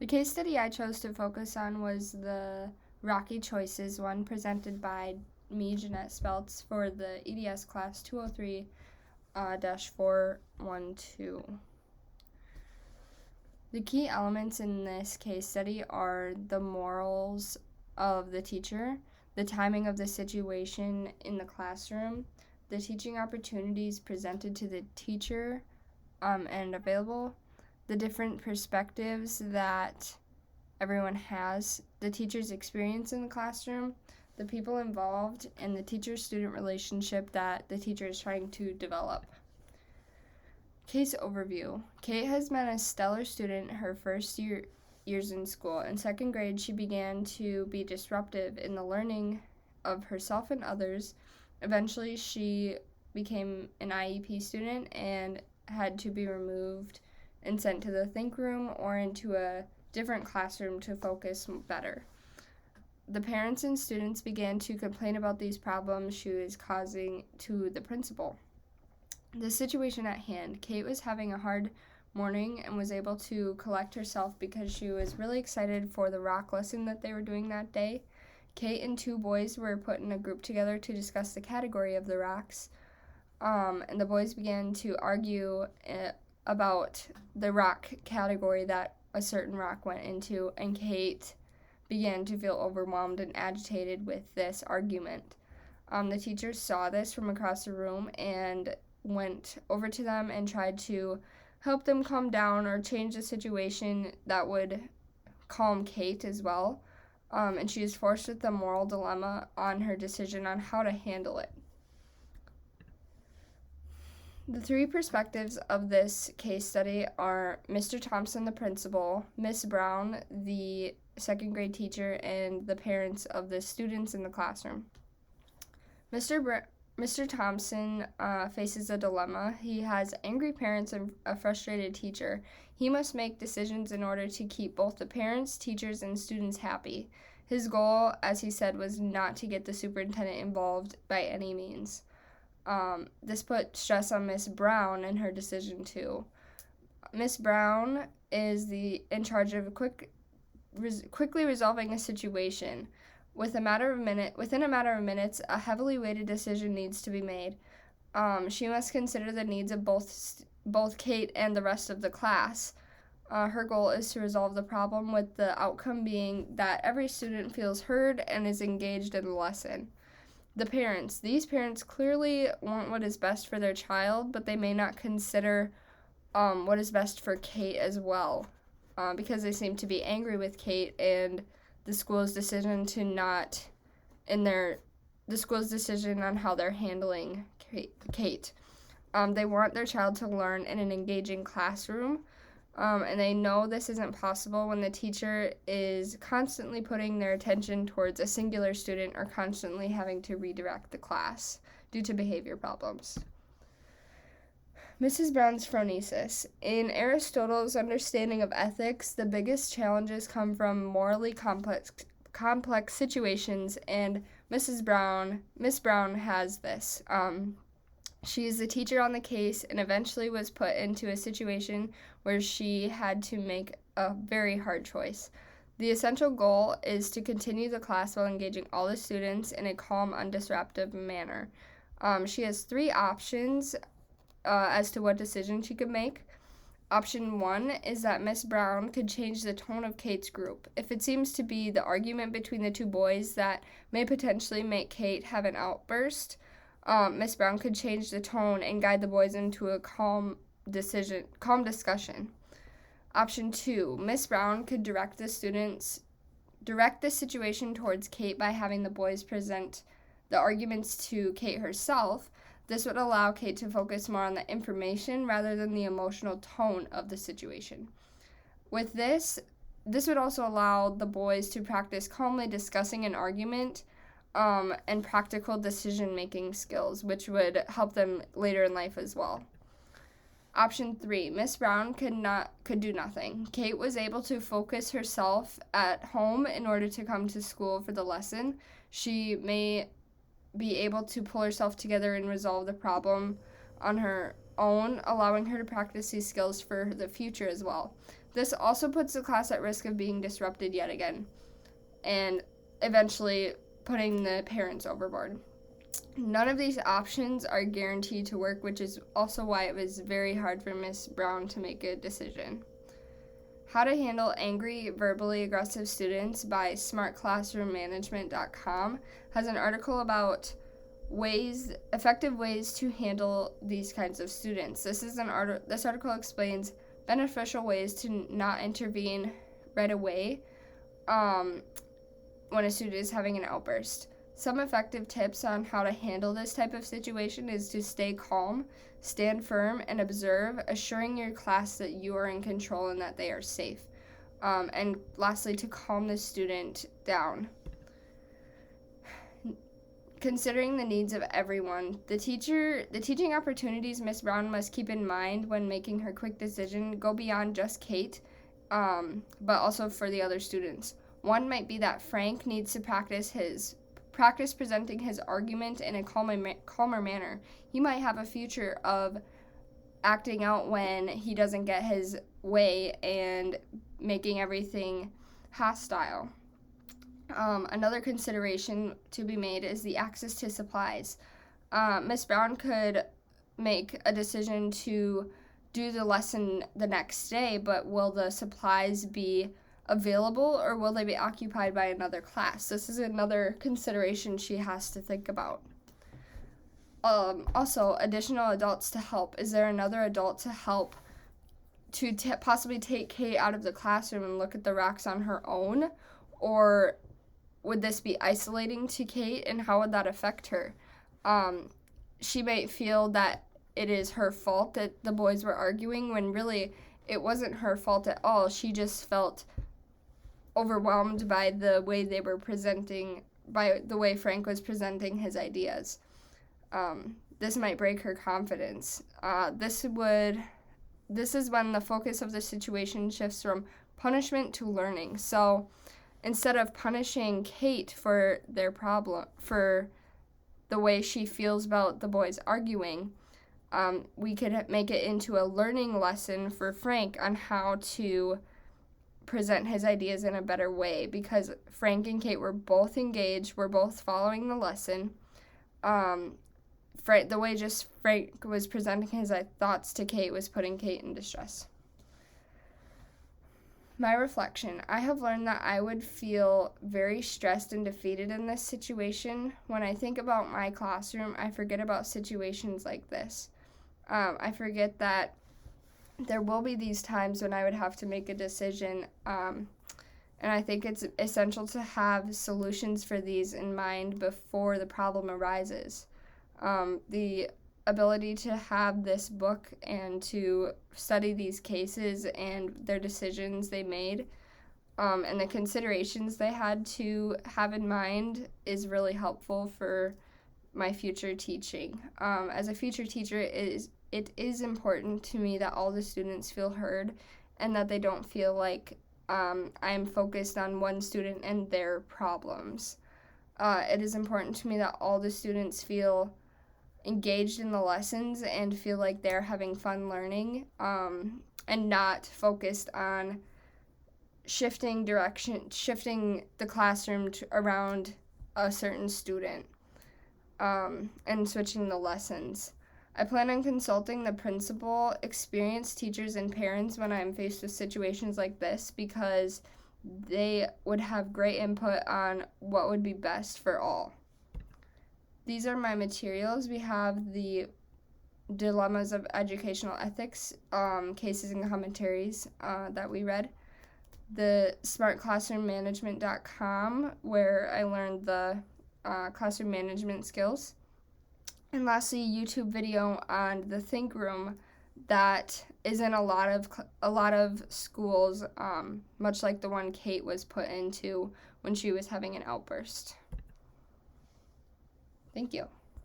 The case study I chose to focus on was the Rocky Choices one presented by me, Jeanette Speltz, for the EDS class 203 412. The key elements in this case study are the morals of the teacher, the timing of the situation in the classroom, the teaching opportunities presented to the teacher and available, the different perspectives that everyone has, the teacher's experience in the classroom, the people involved, and the teacher-student relationship that the teacher is trying to develop. Case overview. Kate has been a stellar student her first years in school. In second grade, she began to be disruptive in the learning of herself and others. Eventually, she became an IEP student and had to be removed and sent to the think room or into a different classroom to focus better. The parents and students began to complain about these problems she was causing to the principal. The situation at hand, Kate was having a hard morning and was able to collect herself because she was really excited for the rock lesson that they were doing that day. Kate and two boys were put in a group together to discuss the category of the rocks, and the boys began to argue about the rock category that a certain rock went into, and Kate began to feel overwhelmed and agitated with this argument. The teacher saw this from across the room and went over to them and tried to help them calm down or change the situation that would calm Kate as well. And she is forced with the moral dilemma on her decision on how to handle it. The three perspectives of this case study are Mr. Thompson, the principal, Miss Brown, the second grade teacher, and the parents of the students in the classroom. Mr. Thompson faces a dilemma. He has angry parents and a frustrated teacher. He must make decisions in order to keep both the parents, teachers, and students happy. His goal, as he said, was not to get the superintendent involved by any means. This put stress on Miss Brown and her decision too. Miss Brown is in charge of quickly resolving a situation. Within a matter of minutes, a heavily weighted decision needs to be made. She must consider the needs of both Kate and the rest of the class. Her goal is to resolve the problem, with the outcome being that every student feels heard and is engaged in the lesson. The parents. These parents clearly want what is best for their child, but they may not consider what is best for Kate as well, because they seem to be angry with Kate and the school's decision on how they're handling Kate. They want their child to learn in an engaging classroom, and they know this isn't possible when the teacher is constantly putting their attention towards a singular student or constantly having to redirect the class due to behavior problems. Mrs. Brown's phronesis. In Aristotle's understanding of ethics, the biggest challenges come from morally complex situations, and Miss Brown has this. She is the teacher on the case and eventually was put into a situation where she had to make a very hard choice. The essential goal is to continue the class while engaging all the students in a calm, undisruptive manner. She has three options as to what decision she could make. Option 1 is that Miss Brown could change the tone of Kate's group. If it seems to be the argument between the two boys that may potentially make Kate have an outburst, Miss Brown could change the tone and guide the boys into a calm discussion. Option 2, Miss Brown could direct the situation towards Kate by having the boys present the arguments to Kate herself. This would allow Kate to focus more on the information rather than the emotional tone of the situation. With this would also allow the boys to practice calmly discussing an argument and practical decision-making skills, which would help them later in life as well. Option 3, Miss Brown could do nothing. Kate was able to focus herself at home in order to come to school for the lesson. She may be able to pull herself together and resolve the problem on her own, allowing her to practice these skills for the future as well. This also puts the class at risk of being disrupted yet again, and eventually putting the parents overboard. None of these options are guaranteed to work, which is also why it was very hard for Miss Brown to make a decision. How to Handle Angry, Verbally Aggressive Students by smartclassroommanagement.com has an article about effective ways to handle these kinds of students. This article explains beneficial ways to not intervene right away when a student is having an outburst. Some effective tips on how to handle this type of situation is to stay calm, stand firm, and observe, assuring your class that you are in control and that they are safe. And lastly, to calm the student down. Considering the needs of everyone, the teaching opportunities Miss Brown must keep in mind when making her quick decision go beyond just Kate, but also for the other students. One might be that Frank needs to practice presenting his argument in a calmer manner. He might have a future of acting out when he doesn't get his way and making everything hostile. Another consideration to be made is the access to supplies. Miss Brown could make a decision to do the lesson the next day, but will the supplies be available or will they be occupied by another class? This is another consideration she has to think about. Also, additional adults to help. Is there another adult to help to possibly take Kate out of the classroom and look at the rocks on her own? Or would this be isolating to Kate, and how would that affect her? She might feel that it is her fault that the boys were arguing when really it wasn't her fault at all. She just felt overwhelmed by the way they were presenting, by the way Frank was presenting his ideas. This might break her confidence. This is when the focus of the situation shifts from punishment to learning. So instead of punishing Kate for their problem, for the way she feels about the boys arguing, we could make it into a learning lesson for Frank on how to present his ideas in a better way, because Frank and Kate were both engaged, were both following the lesson. The way just Frank was presenting his thoughts to Kate was putting Kate in distress. My reflection. I have learned that I would feel very stressed and defeated in this situation. When I think about my classroom, I forget about situations like this. I forget that there will be these times when I would have to make a decision, and I think it's essential to have solutions for these in mind before the problem arises. The ability to have this book and to study these cases and their decisions they made, and the considerations they had to have in mind is really helpful for my future teaching. As a future teacher, it is important to me that all the students feel heard and that they don't feel like I'm focused on one student and their problems. It is important to me that all the students feel engaged in the lessons and feel like they're having fun learning, and not focused on shifting the classroom around a certain student, and switching the lessons. I plan on consulting the principal, experienced teachers, and parents when I'm faced with situations like this, because they would have great input on what would be best for all. These are my materials. We have the Dilemmas of Educational Ethics, cases and commentaries that we read. The smartclassroommanagement.com, where I learned the classroom management skills. And lastly, a YouTube video on the Think Room that is in a lot of schools, much like the one Kate was put into when she was having an outburst. Thank you.